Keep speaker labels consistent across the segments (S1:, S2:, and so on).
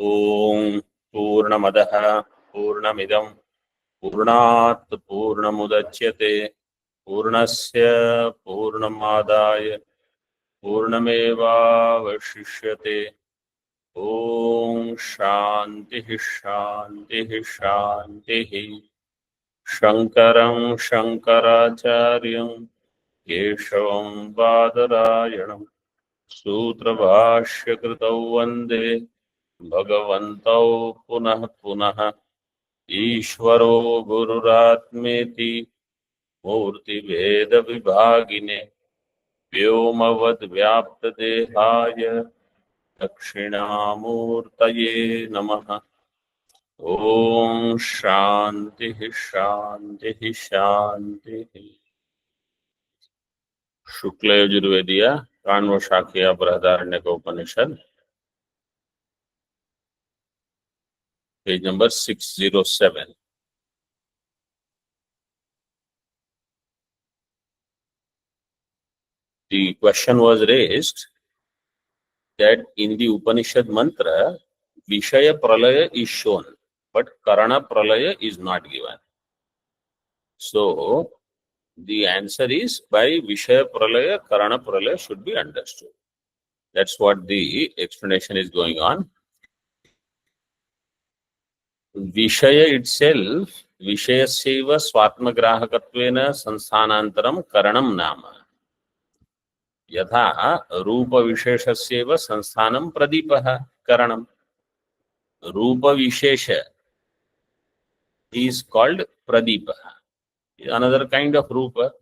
S1: ओम पूर्णमदः पूर्णमिदं पूर्णात् पूर्णमुदच्यते पूर्णस्य पूर्णमादाय पूर्णमेवावशिष्यते। ओम शांति शांति शांति। शंकरं शंकराचार्यं केशवं बादरायणं सूत्रभाष्यकृतौ वन्दे भगवन्तौ पुनः पुनः। ईश्वरो गुरुरात्मेति मूर्तिभेदविभागिने व्योमवद्व्याप्तदेहाय दक्षिणामूर्तये नमः। ओम शांति शांति शांति। शुक्ल यजुर्वेदीय Kanva Shakya Brihadaranyaka Upanishad page number 607। The question was raised that in the Upanishad mantra, Vishaya Pralaya is shown, but Karana Pralaya is not given. So, the answer is by Vishaya Pralaya, Karana Pralaya should be understood. That's what the explanation is going on. Vishaya itself, Vishayaseva Swatmagrahakatvena Sansthanantaram Karanam Nama. यथा रूप विशेषस्येव संस्थानं प्रदीपः करणं. रूप विशेष is called pradeepah, another kind of rupa,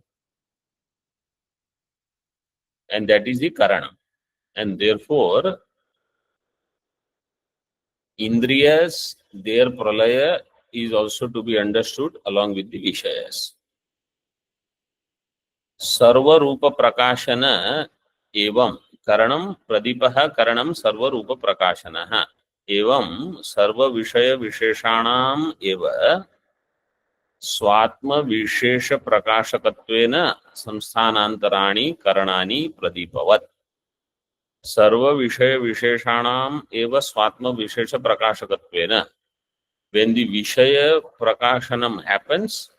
S1: and that is the karanam. And therefore indriyas, their pralaya is also to be understood along with the vishayas. सर्व रूप प्रकाशन एवं करणम प्रदीपः करणम सर्व रूप प्रकाशनः एवं सर्व विषय विशेषाणाम एव स्वात्म विशेष प्रकाशकत्वेन संस्थानांतराणि करणानि प्रदीपवत्. सर्व विषय विशेषाणाम एव स्वात्म विशेष प्रकाशकत्वेन, when the vishaya prakashanam happens,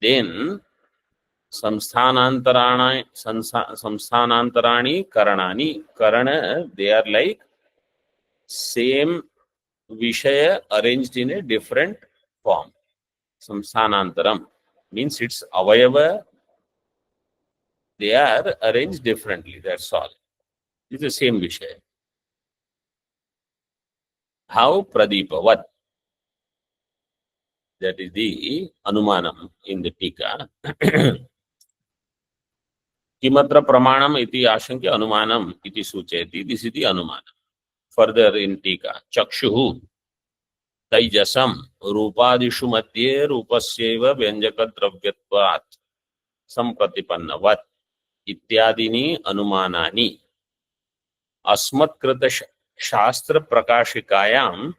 S1: then samsthanantarani karanani. Karana, they are like same vishaya arranged in a different form. Samsthanantaram means its avayava, they are arranged differently, that's all. It's the same vishaya. How? Pradipavat. That is the anumanam in the tika. Kimatra pramanam iti ashankya anumanam iti sucheti. This is the anumanam. Further in tika, chakshuhu taijasam rupadishu madhye rupasyeva vyanjaka dravyatvat sampratipannavat ityadini anumanani अस्मत्कृत शास्त्र प्रकाशिकायाम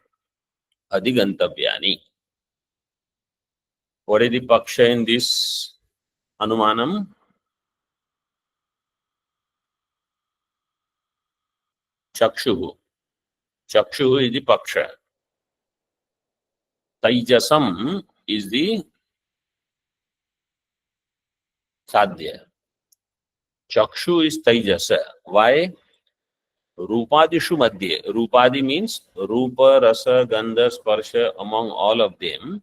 S1: अधिगंतव्यानि. What is the paksha in this anumanam? Chakshuhu. Chakshuhu is the paksha. Taijasam is the sadhya. Chakshu is taijasa. Why? Rupadishu madhye. Rupadi means rupa, rasa, gandha, sparsha. Among all of them,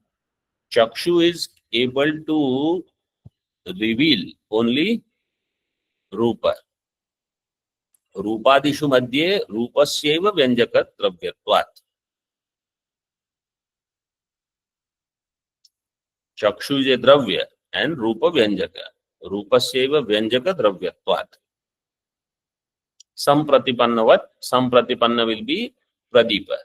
S1: Chakshu is able to reveal only rupa. Rupadishu madhye rupasyeva vyanjaka dravyatvat. Chakshu is a dravya and rupa vyanjaka. Rupasyeva vyanjaka dravyatvat. Sampratipannavat. Sampratipanna will be pradeepa.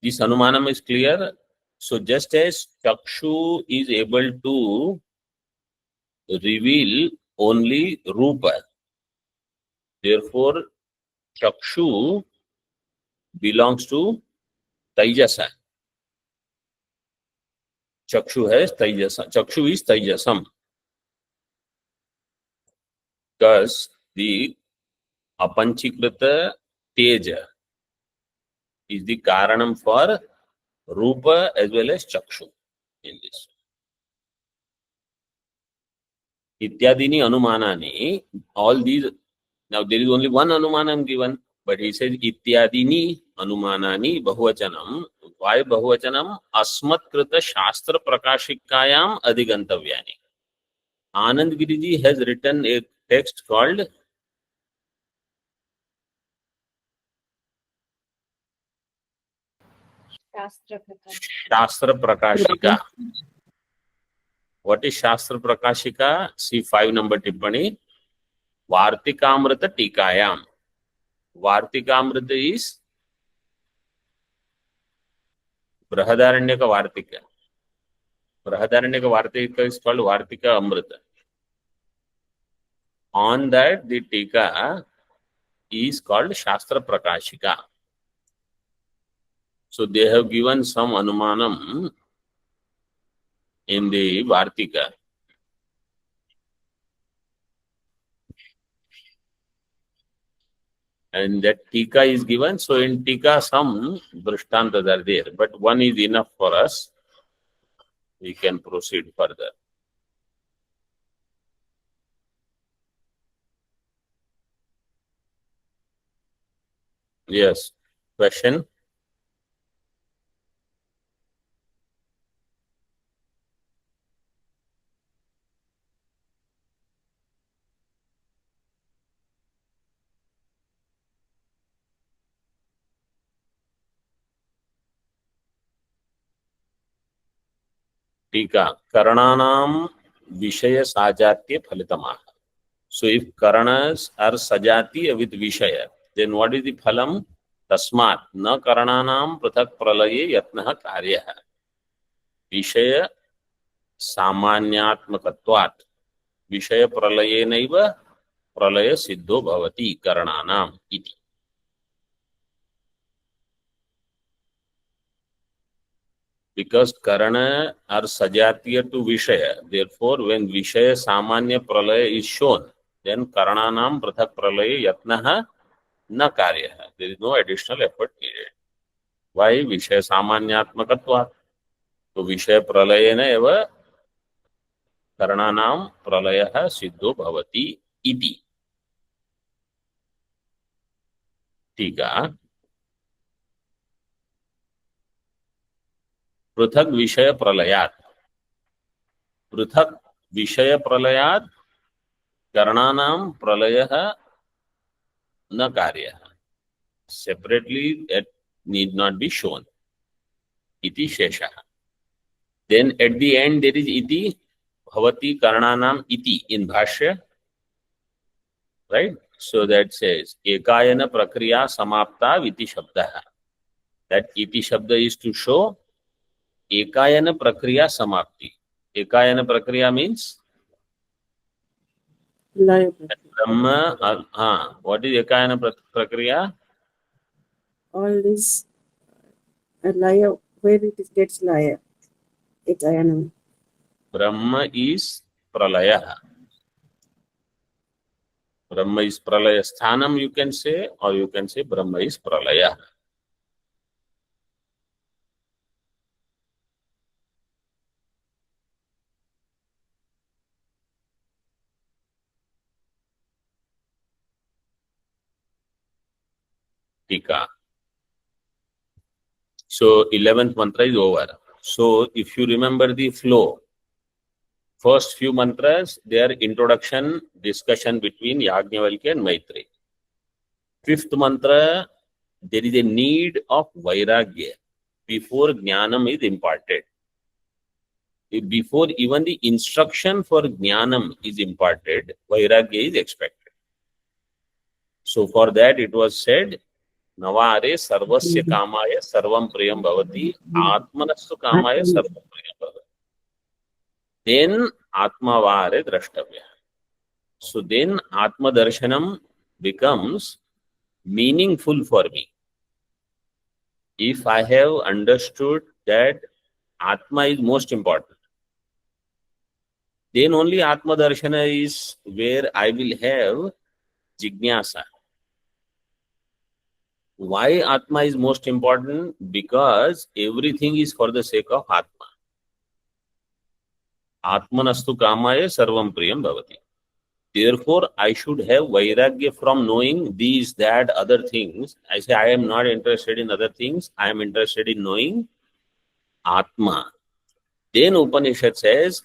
S1: This anumanam is clear. So just as Chakshu is able to reveal only rupa, therefore Chakshu belongs to Taijasa. Chakshu has Taijasa. Chakshu is Taijasam. Thus, the apanchikrita teja is the karanam for rupa as well as chakshu in this. Ityadini anumanani, all these, now there is only one anumanam given, but he says ityadini anumanani bahuvachanam. Why bahuvachanam? Asmatkrita shastra prakashikayam adhigantavyani. Anand Giriji has written a text called Shastra Prakashika. What is Shastra Prakashika? See 5 number tippani. Vartikamrita Tikayam. Vartikamrita is Brahadaranyaka Vartika. Brahadaranyaka Vartika is called Vartika Amrita. On that, the Tika is called Shastra Prakashika. So they have given some anumanam in the Vartika. And that Tika is given. So in Tika, some drishtantas are there, but one is enough for us. We can proceed further. Yes. Question? Tika. Karananam Vishaya Sajatya Phalitama. So if Karanas are Sajati with Vishaya, then what is the Phalam? Tasmat. Na Karananam Prathak Pralaye Yatnaha Karyaha. Vishaya Samanyatmakatvat. Vishaya Pralaye Naiva Pralaya Siddho Bhavati Karananam iti. Because Karana are Sajatiya to Vishaya, therefore when Vishaya Samanya Pralaya is shown, then Karananam Prathak Pralaya Yatnaha na Karyaha. There is no additional effort needed. Why? Vishaya Samanyatmakatva. So Vishaya Pralayena eva Karananam Pralayaha Siddho Bhavati iti. Tika. पृथक विषय प्रलयात. पृथक विषय प्रलयात करणानाम प्रलयः न कार्यः. Separately, that need not be shown. Iti sheshah. Then at the end there is iti bhavati karnanam iti in bhashya. Right? So that says ekayana prakriya samapta iti shabdah. That iti shabda is to show ekayana prakriya samapti. Ekayana prakriya means Brahma. What is ekayana prakriya?
S2: All this laya, where it gets laya. Ekayana.
S1: Brahma is pralaya. Brahma is pralaya sthanam, you can say, or you can say Brahma is pralaya. Tika. So 11th mantra is over. So if you remember the flow, first few mantras, they are introduction, discussion between Yajnavalkya and Maitreya. 5th mantra, there is a need of Vairagya before Jnanam is imparted. Before even the instruction for Jnanam is imparted, Vairagya is expected. So for that it was said, Navare sarvasya kamaya sarvam priyam bhavati, atmanastu kamaya sarvam priyam bhavati. Then atmavare drashtavya. So then atma darshanam becomes meaningful for me. If I have understood that atma is most important, then only atma darshana is where I will have jignasa. Why Atma is most important? Because everything is for the sake of Atma. Atmanastu kamaya sarvam priyam bhavati. Therefore, I should have vairagya from knowing these, that, other things. I say I am not interested in other things. I am interested in knowing Atma. Then Upanishad says,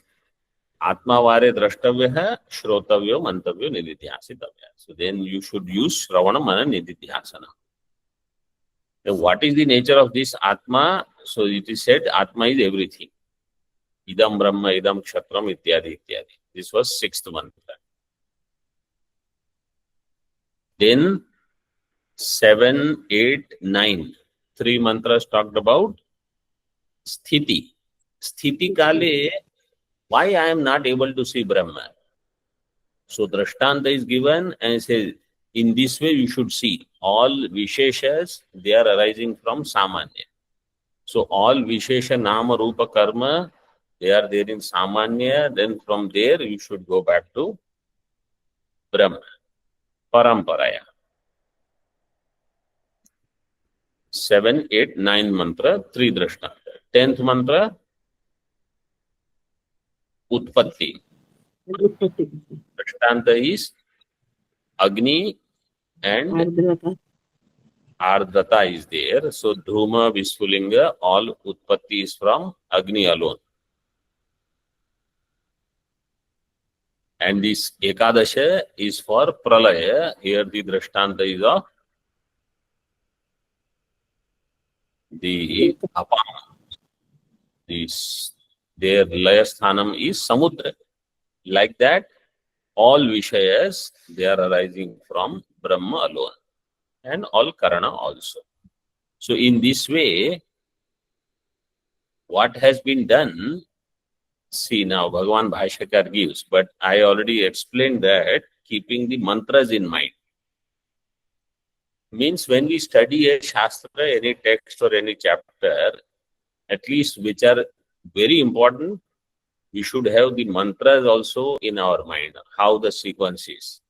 S1: Atma vare drashtavya shrotavyo mantavyo nididhyasitavya. So then you should use Shravana Mana Nididhyasana. Then what is the nature of this Atma? So it is said Atma is everything. Idam Brahma, Idam Kshatram, ityadi, ityadi. This was sixth mantra. Then 7, 8, 9. Three mantras talked about Sthiti. Sthiti Kale, why I am not able to see Brahma? So Drashtanta is given and says, in this way you should see. All Visheshas, they are arising from Samanya. So all Vishesha Nama Rupa Karma, they are there in Samanya. Then from there you should go back to Brahma, Paramparaya. 7, 8, 9 mantra, 3 Drashtanta. 10th mantra, Utpatti. Drashtanta is Agni and
S2: Ardhata.
S1: Ardhata is there. So Dhuma, Vispulinga, all Utpatti is from Agni alone. And this Ekadasha is for Pralaya. Here the Drashtanta is of the Apam. Their Layasthanam is Samudra. Like that, all Vishayas, they are arising from Brahma alone. And all Karana also. So in this way, what has been done, see now Bhagavan Bhashyakar gives, but I already explained that keeping the mantras in mind. Means when we study a Shastra, any text or any chapter, at least which are very important, we should have the mantras also in our mind, how the sequence is.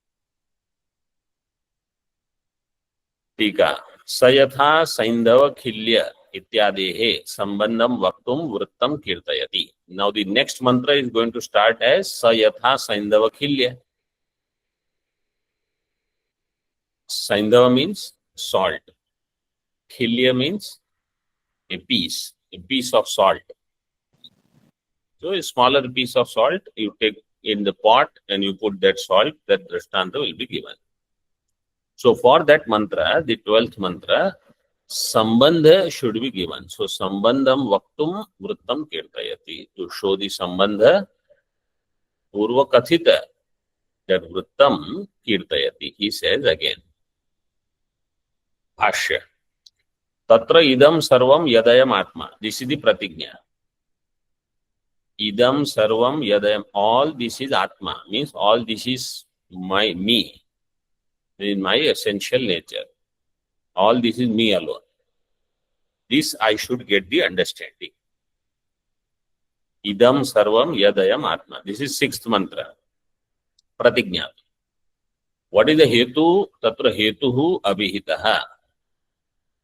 S1: Tika. Sayatha Saindhava Khilya Ityadehe Sambandham Vaktum Vrittam Kirtayati. Now the next mantra is going to start as Sayatha Saindhava Khilya. Saindhava means salt. Khilya means a piece of salt. So a smaller piece of salt you take in the pot and you put that salt, that Drashtanta will be given. So for that mantra, the 12th mantra, Sambandha should be given. So Sambandham Vaktum Vrittam Kirtayati. To show the Sambandha, Purva Kathita, that Vrittam Kirtayati. He says again. Bhashya. Tatra idam sarvam yadayam atma. This is the pratignya. Idam sarvam yadayam. All this is atma. Means all this is me. In my essential nature. All this is me alone. This I should get the understanding. Idam sarvam yadayam atma. This is sixth mantra. Pratignya. What is the hetu? Tatra hetuhu abhihitaha.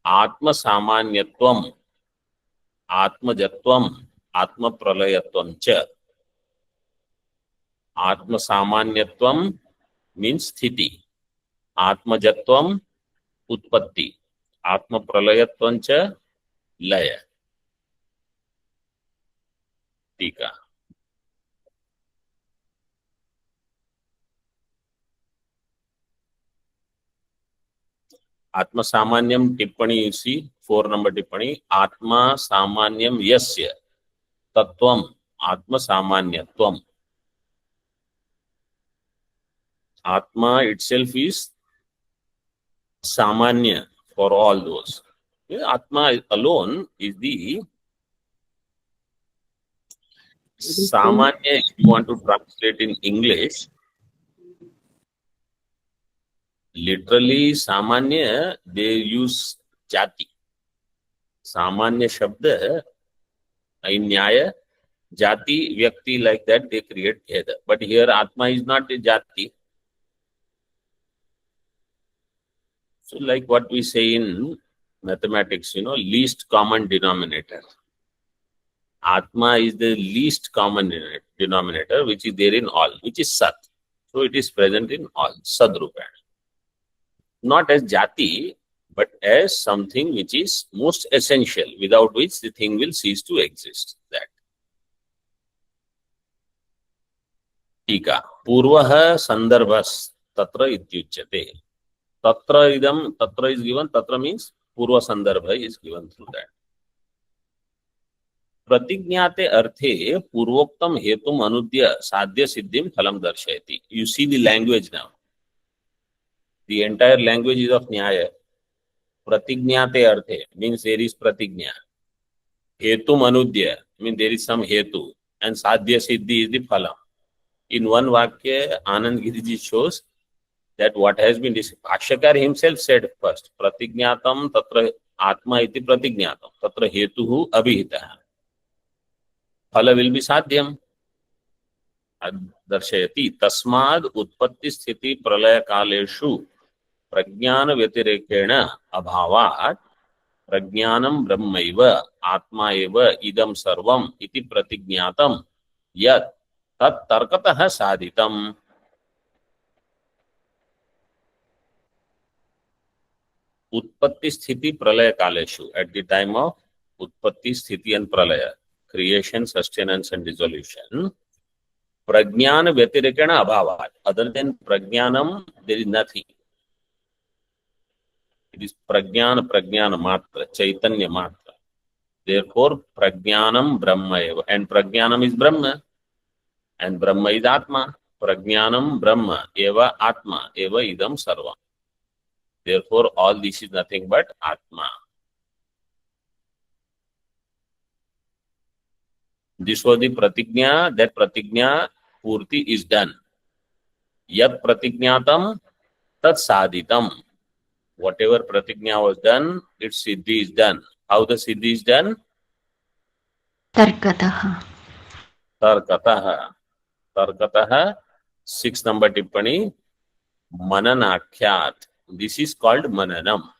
S1: Atma samanyatvam. Atma jatvam. Atma pralayatvam cha. Atma samanyatvam means sthiti. Atma jatvam utpatti. Atma pralayatvam cha laya. Tika. Atma samanyam tippani you see, 4 number tippani. Atma samanyam yasya tattvam atma samanyatvam. Atma itself is samanya for all those. Atma alone is the samanya. If you want to translate in English, literally samanya, they use jati. Samanya shabda in Nyaya, jati, vyakti, like that they create bheda. But here Atma is not a jati. So like what we say in mathematics, least common denominator. Atma is the least common denominator, which is there in all, which is Sat. So it is present in all, Sadrupa. Not as Jati, but as something which is most essential, without which the thing will cease to exist. That. Tika. Purvaha sandarbhas tatra ityuchyate. Tatra idam, tatra is given, tatra means purva sandarbha is given through that. प्रतिज्ञाते अर्थे पूर्वोक्तम हेतुम अनुद्य साध्य सिद्धिम फलम दर्शयति. You see the language now. The entire language is of Nyaya. Pratignyate arthe means there is pratignya. Hetum anudya means there is some hetu. And sadhya siddhi is the phalam. In one vakya, Anand Giriji shows that what has been discussed. Bhashyakar himself said first, pratignatam tatra atma iti pratignatam. Tatra hetuhu abhihitah. Phala will be sadhyam. Darshayati. Tasmad utpatti sthiti pralaya kaleshu प्रज्ञान व्यतिरेकेण अभावात् प्रज्ञानम ब्रह्मैव आत्मा एव इदं सर्वम् इति प्रतिज्ञातम् यत् तत् तर्कतः साधितम्. उत्पत्ति स्थिति प्रलय कालेषु, at the time of उत्पत्ति स्थिति and pralaya, creation, sustenance and dissolution, प्रज्ञान व्यतिरेकेण अभावात्, other than प्रज्ञानम there is nothing. It is prajnana matra, chaitanya matra. Therefore, prajnanam brahma eva. And prajnanam is brahma. And brahma is atma. Prajnanam brahma eva atma eva idam sarva. Therefore, all this is nothing but atma. This was the pratignya. That pratignya purti is done. Yat pratignatam tat sadhitam. Whatever pratignya was done, its siddhi is done. How the siddhi is done?
S3: Tarkataha.
S1: Tarkataha. Tarkataha, 6 number tippani, mananakhyat. This is called mananam.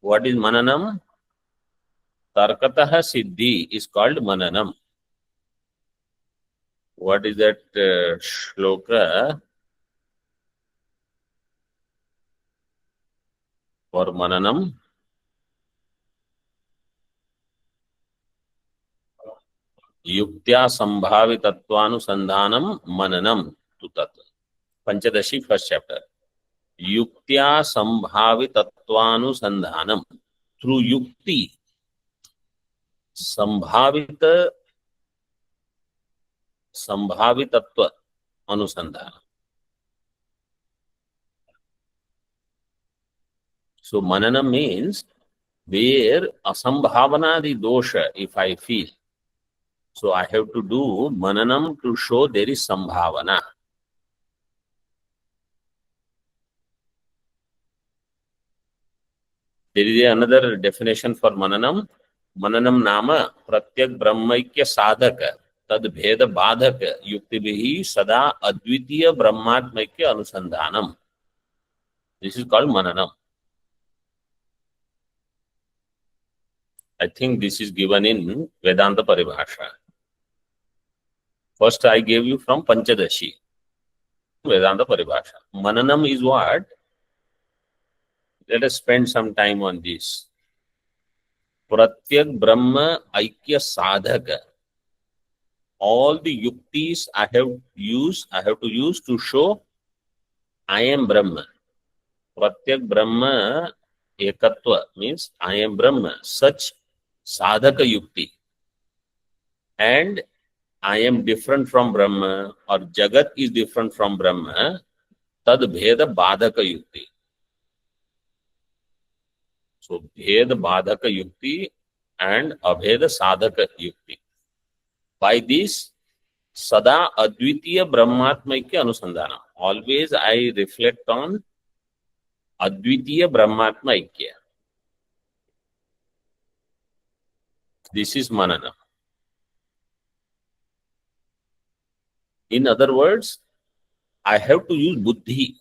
S1: What is mananam? Tarkataha siddhi is called mananam. What is that shloka? For mananam, युक्त्या संभावितत्वानुसंधानम मननम तु तत्. Panchadashi first chapter. युक्त्या संभावितत्वानुसंधानम, through युक्ति संभावितत्व अनुसंधान. So mananam means where asambhavana the dosha, if I feel. So I have to do mananam to show there is sambhavana. There is another definition for mananam. Mananam nama pratyak brahmaikya sadhaka tad bheda badhaka yuktibihi sada advitiya brahmatmaikya anusandhanam. This is called mananam. I think this is given in Vedanta Paribhasha. First I gave you from Panchadashi, Vedanta Paribhasha. Mananam is what? Let us spend some time on this. Pratyak Brahma Aikya Sadhaka. All the yuktis I have to use to show I am Brahma. Pratyak Brahma Ekatva means I am Brahma. Such sadhaka yukti. And I am different from Brahma, or Jagat is different from Brahma. Tad bheda badhaka yukti. So bheda badhaka yukti and abheda sadhaka yukti. By this, sada advitiya brahmatmaikya anusandhana. Always I reflect on advitiya brahmatmaikya. This is manana. In other words, I have to use buddhi.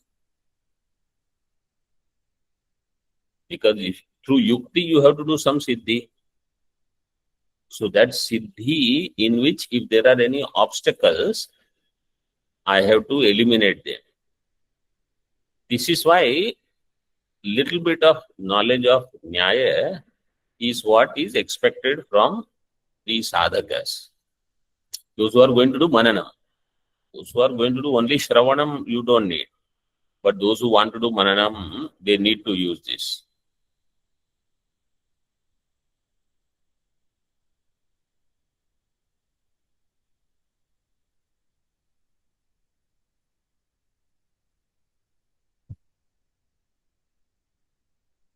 S1: Because if, through yukti you have to do some siddhi. So that siddhi in which if there are any obstacles, I have to eliminate them. This is why little bit of knowledge of Nyaya is what is expected from the sadhakas. Those who are going to do manana. Those who are going to do only Shravanam, you don't need. But those who want to do Mananam, they need to use this.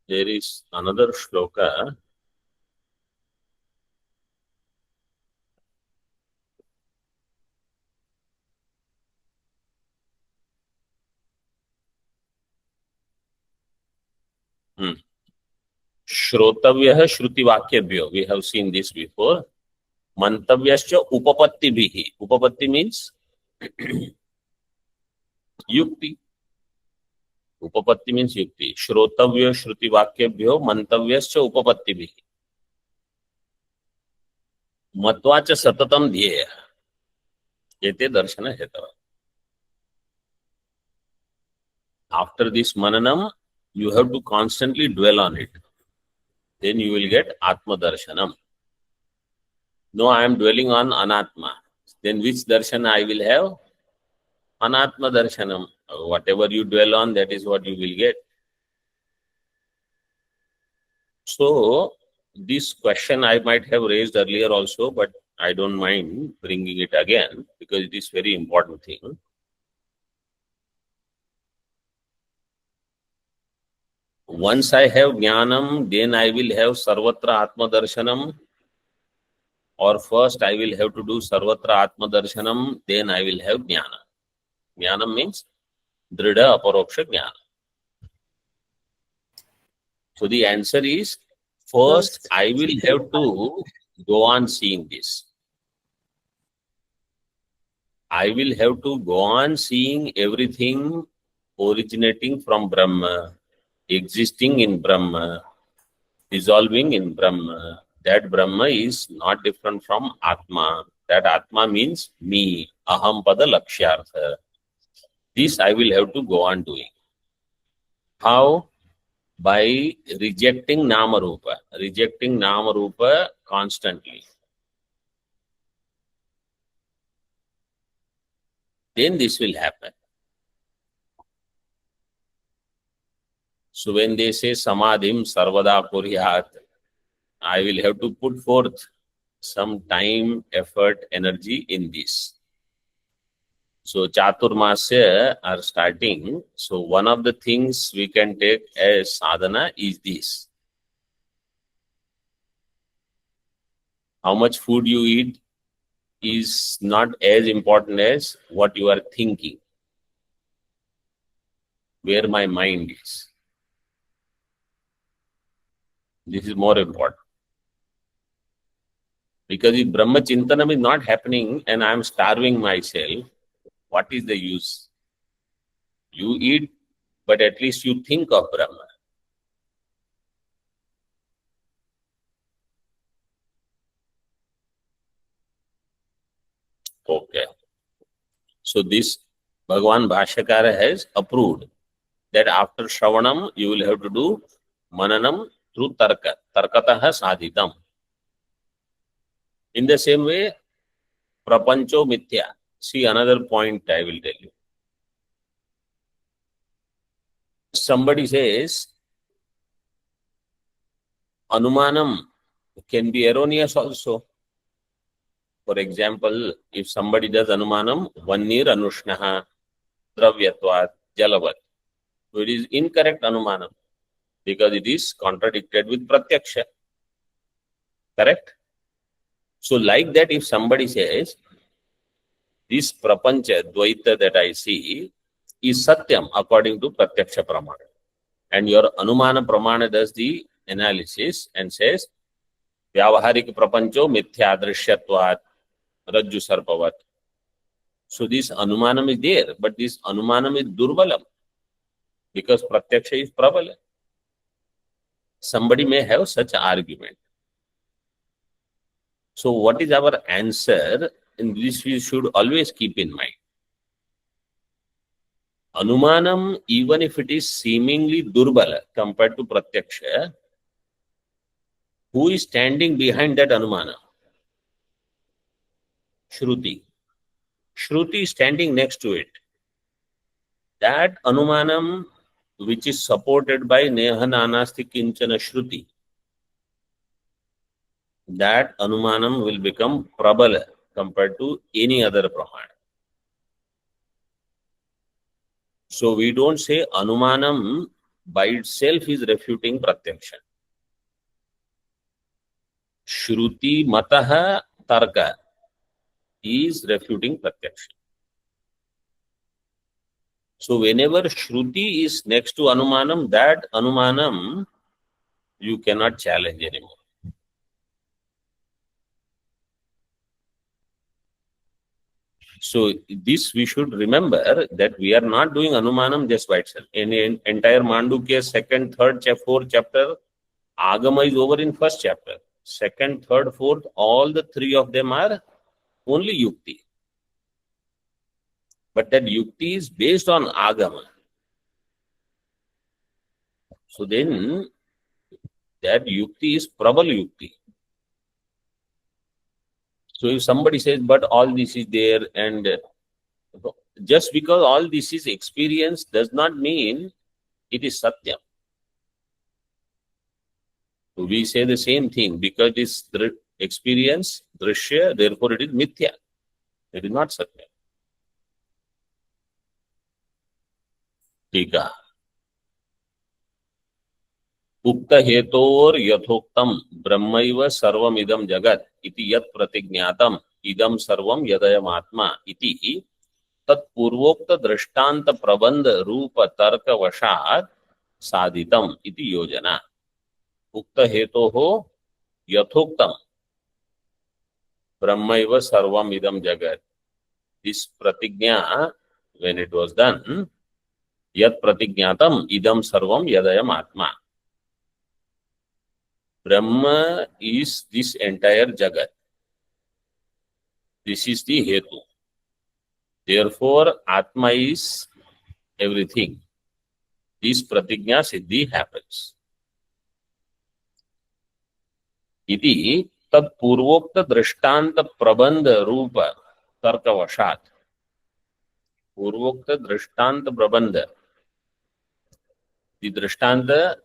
S1: There is another shloka. Shrotavyah Shrutivakhyabhyo. We have seen this before. Mantavyascha Upapattibihi. Upapatti means yukti. Upapatti means yukti. Shrotavya Shrutivakhyabhyo Mantavyascha Upapattibihi. Matvacha Satatam Dhyeya. Ete Darshana Hetava. After this Mananam, you have to constantly dwell on it. Then you will get Atma Darshanam. No, I am dwelling on Anatma. Then which darshan I will have? Anatma Darshanam. Whatever you dwell on, that is what you will get. So, this question I might have raised earlier also, but I don't mind bringing it again because it is very important thing. Once I have Jnanam, then I will have Sarvatra Atma Darshanam. Or first I will have to do Sarvatra Atma Darshanam, then I will have Jnana. Jnanam means Dhrida Aparoksha Jnana. So the answer is, first I will have to go on seeing this. I will have to go on seeing everything originating from Brahma, existing in Brahma, dissolving in Brahma. That Brahma is not different from Atma. That Atma means me, Aham Pada Lakshyartha. This I will have to go on doing. How? By rejecting Namarupa. Rejecting Namarupa constantly. Then this will happen. So when they say Samadhim Sarvada Kuryat, I will have to put forth some time, effort, energy in this. So Chaturmasya are starting. So one of the things we can take as sadhana is this. How much food you eat is not as important as what you are thinking, where my mind is. This is more important. Because if Brahma Chintanam is not happening and I am starving myself, what is the use? You eat, but at least you think of Brahma. Okay. So this Bhagavan Bhashyakara has approved that after Shravanam, you will have to do Mananam through Tarka. Tarkataha Sadhitam. In the same way, Prapancho Mithya. See, another point I will tell you. Somebody says, Anumanam can be erroneous also. For example, if somebody does Anumanam, Vannir Anushnaha, Dravyatvat, Jalavat. So it is incorrect Anumanam because it is contradicted with Pratyaksha. Correct? So like that, if somebody says, this Prapancha, Dvaita that I see, is Satyam according to Pratyaksha Pramana. And your Anumana Pramana does the analysis and says, Vyavaharik Prapancho Mithya Drishyatvat Rajju Sarpavat. So this Anumanam is there, but this Anumanam is Durbalam because Pratyaksha is Prabala. somebody may have such argument. So what is our answer? In this we should always keep in mind. Anumanam, even if it is seemingly durbala compared to pratyaksha, who is standing behind that anumana? Shruti. Shruti is standing next to it. That anumanam, which is supported by neha nanasti kinchana shruti, that anumanam will become prabala compared to any other pramana. So we don't say anumanam by itself is refuting pratyaksha. Shruti mataha tarka is refuting pratyaksha. So whenever shruti is next to anumanam, that anumanam you cannot challenge anymore. So this we should remember, that we are not doing anumanam just by itself. In entire Mandukya second, third, fourth chapter, Agama is over in first chapter. Second, third, fourth, all the three of them are only yukti. But that yukti is based on Agama. So then that yukti is prabal yukti. So if somebody says, but all this is there, and just because all this is experience does not mean it is satyam. So we say the same thing, because this experience, drishya, therefore it is mithya. It is not satyam. Tika. उक्त हेतोर यथोक्तम ब्रह्मैव सर्वमिदं जगत् इति यत् प्रतिज्ञातम इदं सर्वं यदयमात्मा इति तत्पूर्वोक्त दृष्टांत प्रबंध रूप तर्क वशात् साधितम इति योजना. उक्त हेतोः यथोक्तम ब्रह्मैव सर्वमिदं जगत्. This pratignya, when it was done, yat pratignatam idam sarvam yadayam atma. Brahma is this entire jagat. This is the hetu. Therefore, Atma is everything. This pratigna siddhi happens. Iti tad purvokta drishtanta prabandha rupa tarka vashat. Purvokta drishtanta prabandha. The drishtanta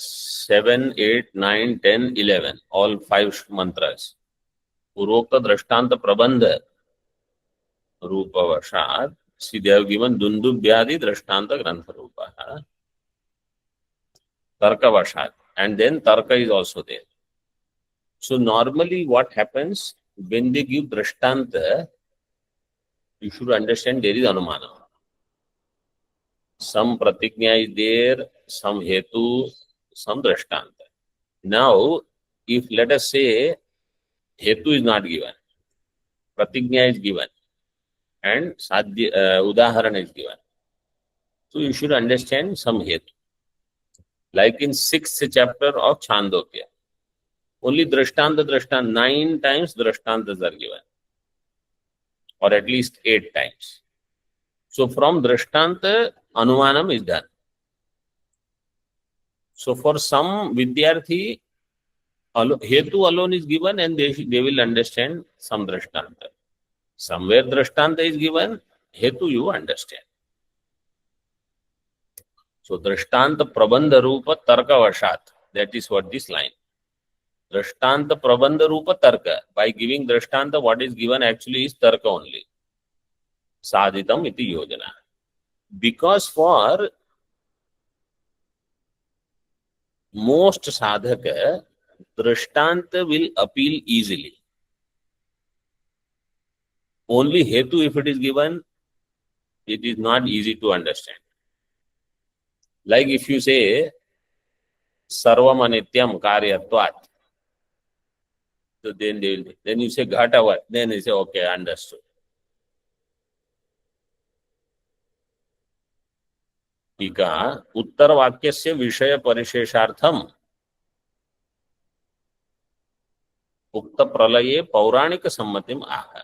S1: 7, 8, 9, 10, 11, all 5 mantras. Purvokta drishtanta prabandha rupa vashat. See, they have given Dundubhyadi drishtanta grantha rupa. Tarka vashat. And then tarka is also there. So normally what happens, when they give drishtanta, you should understand there is anumana. Some pratignya is there, some hetu, some drishtanta. Now, if let us say hetu is not given, pratignya is given, and udaharana is given. So you should understand some hetu. Like in 6th chapter of Chandogya, only drishtanta, 9 times drishtantas are given, or at least 8 times. So from drishtanta, anumanam is done. So for some Vidyarthi, hetu alone is given and they will understand some drishtanta. Somewhere drishtanta is given, hetu you understand. So drishtanta prabandha rupa tarka vashat. That is what this line. Drishtanta prabandha rupa tarka. By giving drishtanta, what is given actually is tarka only. Sadhitam iti yojana. Because for most sadhaka, drishtanta will appeal easily. Only hetu, if it is given, it is not easy to understand. Like if you say, sarvam anityam karyatvat, so then you say ghatavat, then you say, okay, understood. टीका उत्तर वाक्यस्य विषय परिशेषार्थम उक्त प्रलये पौराणिक सम्मतिम आह.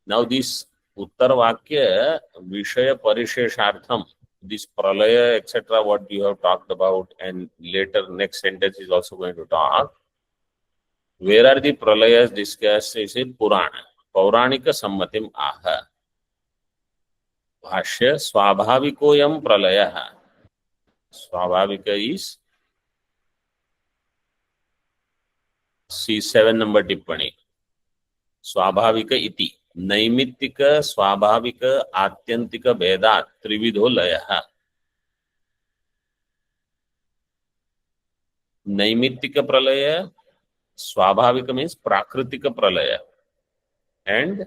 S1: Now this उत्तर वाक्य विषय परिशेषार्थम, this pralaya etc. what you have talked about, and later next sentence is also going to talk. Where are the pralayas discussed? Is it Purana? पौराणिक सम्मतिम आह. भाष्य स्वाभाविकोयम प्रलयः. स्वाभाविक is C7 नंबर टिप्पणी. स्वाभाविक इति नैमित्तिक स्वाभाविक आत्यंतिक भेदात् त्रिविधो लयः. नैमित्तिक प्रलय, स्वाभाविक मीन्स प्राकृतिक प्रलय, एंड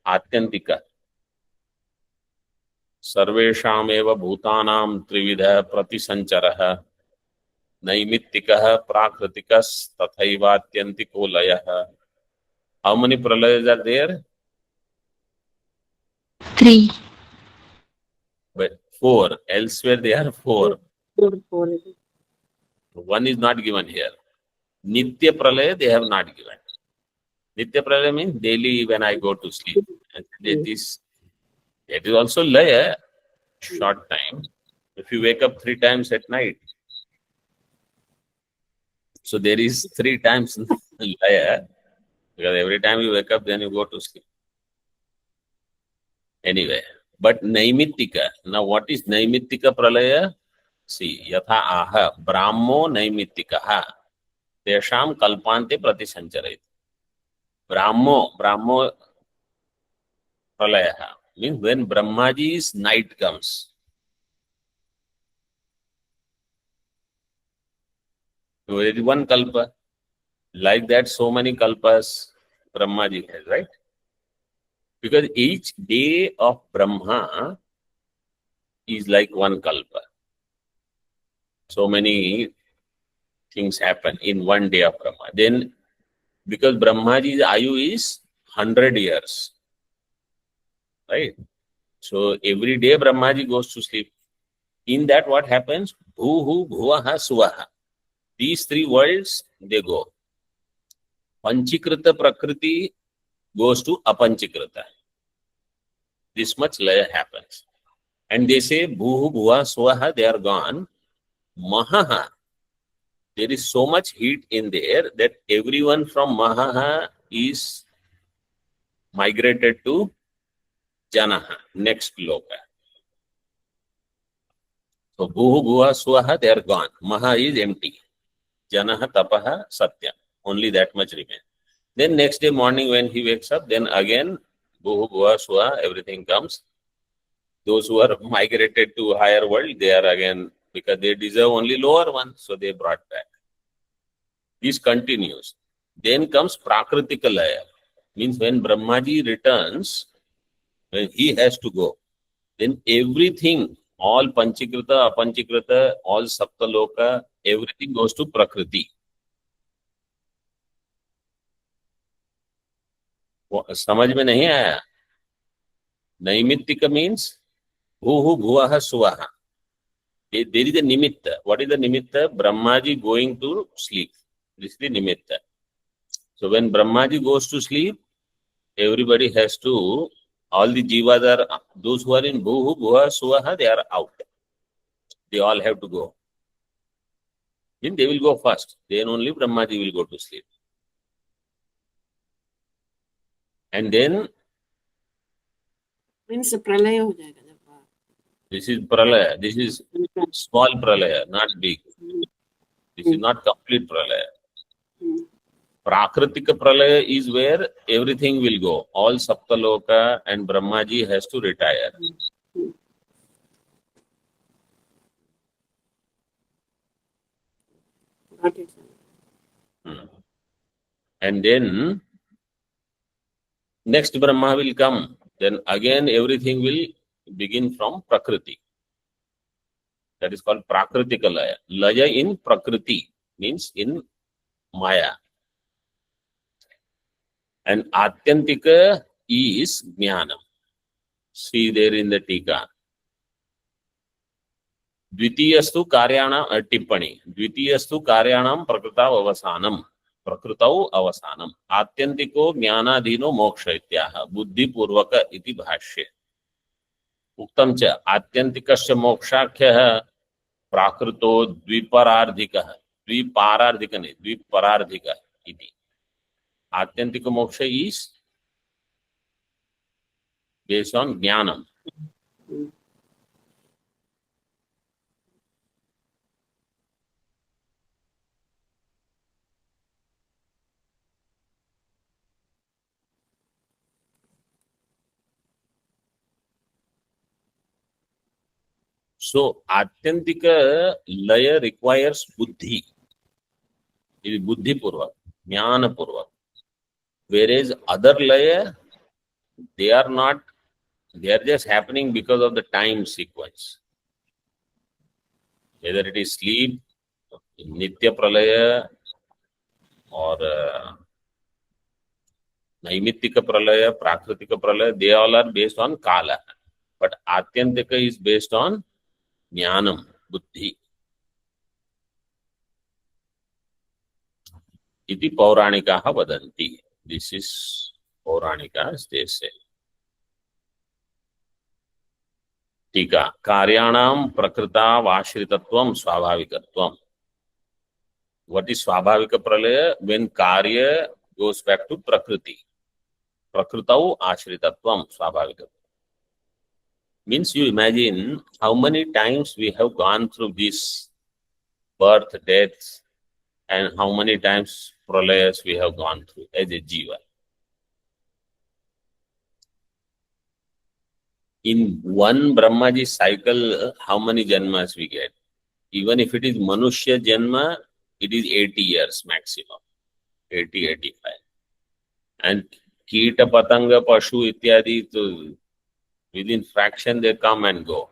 S1: आत्यंतिक सर्वेषामेव भूतानां त्रिविधः प्रतिसंचरः. नैमित्तिकः प्राकृतिकः तथैव आत्यंतिको लयः. How many pralayas are there?
S3: 3.
S1: But 4. Elsewhere they are 4.
S2: Four.
S1: One is not given here. Nitya pralaya they have not given. Nitya pralaya means daily when I go to sleep. And that is also laya, short time. If you wake up 3 times at night, so there is 3 times laya, because every time you wake up then you go to sleep. Anyway, but naimittika. Now what is naimittika pralaya? See, yatha aha brahmo naimittikah tesham kalpante pratisancharet. Brahmo pralaya means when Brahmaji's night comes. So there is one kalpa. Like that, so many kalpas Brahmaji has, right? Because each day of Brahma is like one kalpa. So many things happen in one day of Brahma. Then, because Brahmaji's ayu is 100 years, right? So every day Brahmaji goes to sleep. In that, what happens? Bhuhu, bhuvaha, suvaha. These 3 worlds, they go. Panchikrita Prakriti goes to Apanchikrita. This much laya happens. And they say, Bhuhu, Bhuva, Swaha, they are gone. Mahaha, there is so much heat in there that everyone from Mahaha is migrated to Janaha, next loka. So Bhuhu, Bhuva, Swaha, they are gone. Maha is empty. Janaha, Tapaha, Satya. Only that much remains. Then next day morning when he wakes up, then again Bhuhu, Bhuva, Swaha, everything comes. Those who are migrated to higher world, they are again, because they deserve only lower one, so they brought back. This continues. Then comes Prakritika Laya. Means when Brahmaji returns, when he has to go, then everything, all Panchikrita, Apanchikrita, all Saptaloka, everything goes to Prakriti. समझ में नहीं आया? नैमित्तिक means भूहु भुवः सुवः. There is a nimitta. What is the nimitta? Brahmaji going to sleep. This is the nimitta. So when Brahmaji goes to sleep, everybody has to, all the jivas are, those who are in bhuhu, bhuva, suvaha, they are out. They all have to go. Then they will go first. Then only Brahmaji will go to sleep. And then
S2: Means pralaya ho jayega.
S1: this is pralaya. This is small pralaya, not big. This is not complete pralaya. Prakritika pralaya is where everything will go. All Saptaloka and Brahmaji has to retire.
S2: Got it.
S1: And then next Brahma will come. Then again everything will begin from Prakriti. That is called Prakritika Laya. Laya in Prakriti means in Maya. And Atyantika is Jnanam. See there in the Tika. Dvitiyastu Karyanam Tippani. Dvitiyastu Karyanam Prakrita Avasanam. प्रकृतौ अवसानम् आत्यन्तिको ज्ञानाधीनो मोक्ष इत्याह बुद्धिपूर्वक इति भाष्ये उक्तं च आत्यन्तिकस्य मोक्षाख्यः प्राकृतो द्विपरार्धिकः द्विपारार्धिक नहीं द्विपरार्धिकः इति आत्यंतिक मोक्ष is based on jnanam. So atyantika laya requires buddhi. It is buddhi purvak, jnana purvak. Whereas other laya, they are not, they are just happening because of the time sequence. Whether it is sleep, nitya pralaya, or naimittika pralaya, prakritika pralaya, they all are based on kala. But atyantika is based on jnanam, buddhi. Iti pauranika vadanti. This is pauranika, as they say. Tika. Karyanam prakrita vashritatvam swabhavikatvam. What is swabhavika pralaya? When karya goes back to prakriti. Prakritau ashritatvam swabhavikatvam. Means you imagine how many times we have gone through this birth, death, and how many times pralayas we have gone through as a jiva. In one Brahmaji cycle, how many janmas we get? Even if it is Manushya janma, it is 80 years maximum. 80, 85. And Kita, Patanga, Pashu, Ityadi, so within fraction they come and go.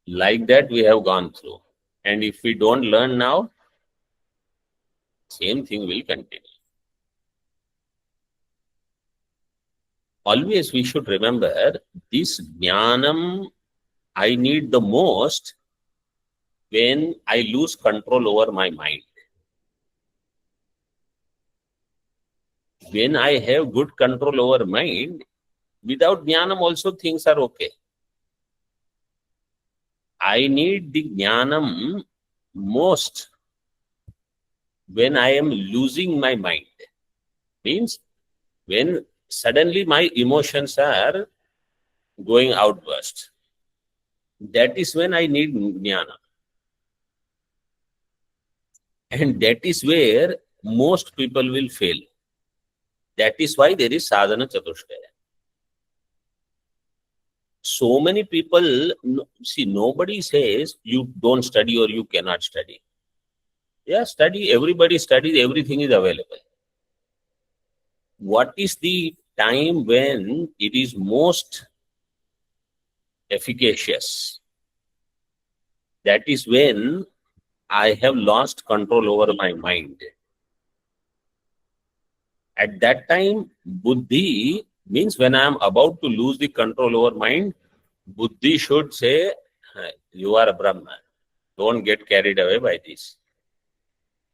S1: Like that we have gone through. And if we don't learn now, same thing will continue. Always we should remember this jnanam I need the most when I lose control over my mind. When I have good control over mind, without jnanam also things are okay. I need the jnanam most when I am losing my mind. Means when suddenly my emotions are going outburst. That is when I need jnana. And that is where most people will fail. That is why there is sadhana chatushtaya. So many people, see, nobody says you don't study or you cannot study. Yeah, study, everybody studies, everything is available. What is the time when it is most efficacious? That is when I have lost control over my mind. At that time, buddhi means when I am about to lose the control over mind, buddhi should say, you are a Brahman. Don't get carried away by this.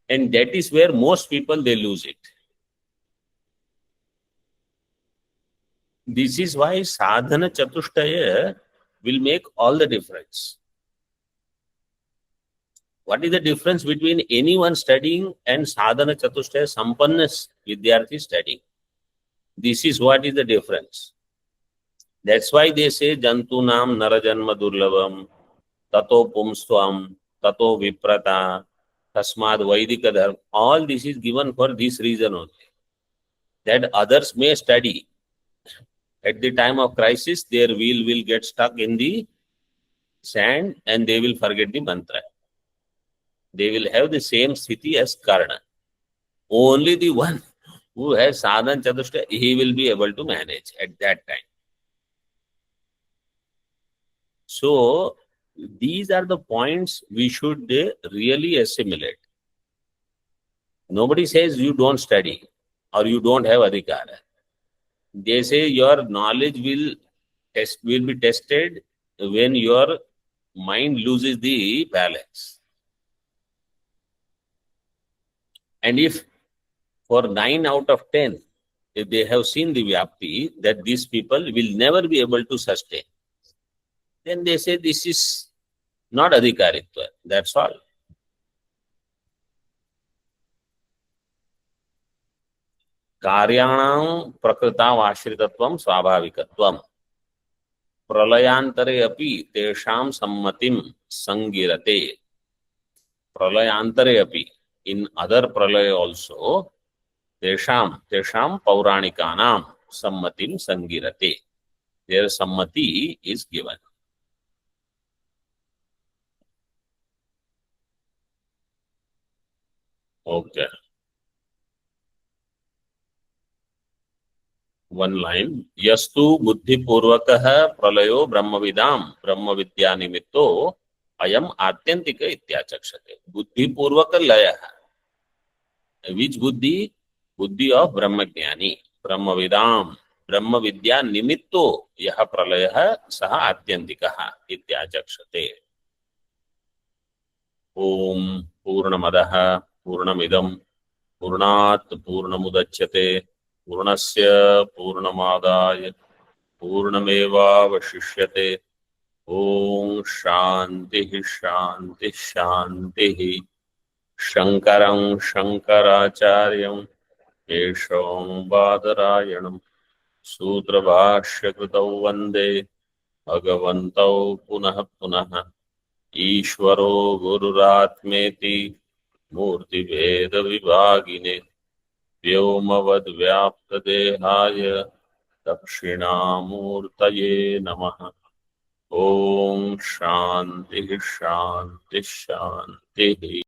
S1: And that is where most people, they lose it. This is why sadhana chatushtaya will make all the difference. What is the difference between anyone studying and sadhana chatushtaya sampannas vidyarthi studying? This is what is the difference. That's why they say jantunam narajanma durlabam tato pumstvam tato viprata tasmad vaidika dharma. All this is given for this reason only. That others may study. At the time of crisis, their wheel will get stuck in the sand and they will forget the mantra. They will have the same sthiti as Karna. Only the one who has sadhana chatushtaya, he will be able to manage at that time. So, these are the points we should really assimilate. Nobody says you don't study or you don't have adhikara. They say your knowledge will be tested when your mind loses the balance. And if for 9 out of 10, if they have seen the Vyapti, that these people will never be able to sustain, then they say this is not Adhikaritva. That's all. कार्याणां प्रकृतावाश्रितत्वं स्वाभाविकत्वं प्रलयांतरे अपि तेषां सम्मतिं संगिरते. प्रलयांतरे अपि, in other pralaya also, तेषां पौराणिकानां सम्मतिं संगिरते. Their sammati is given. Okay. One line. Yastu buddhipurvakah pralayo brahmavidam brahmavidya nimitto ayam atyantika ityachakshate. Buddhipurvaka laya. Which buddhi? Buddhi of brahmagyani. Brahmavidam brahmavidya nimitto yaha pralayah saha atyantikah ityachakshate. Om Purnamadaha Purnamidam Purnat Purnamudachyate Purnasya Purnamadaya Purnameva Vashishyate. Om Shanti Shanti Shanti. Shankaram Shankaracharyam Yesham Badarayanam Sutra Bhashya Kritau Vande Bhagavantau Punah Punah ईश्वरो गुरुरात्मेति मूर्तिभेद विभागिने व्योमवद् व्याप्त देहाय दक्षिणामूर्तये नमः. ओम शांति शांति शांति.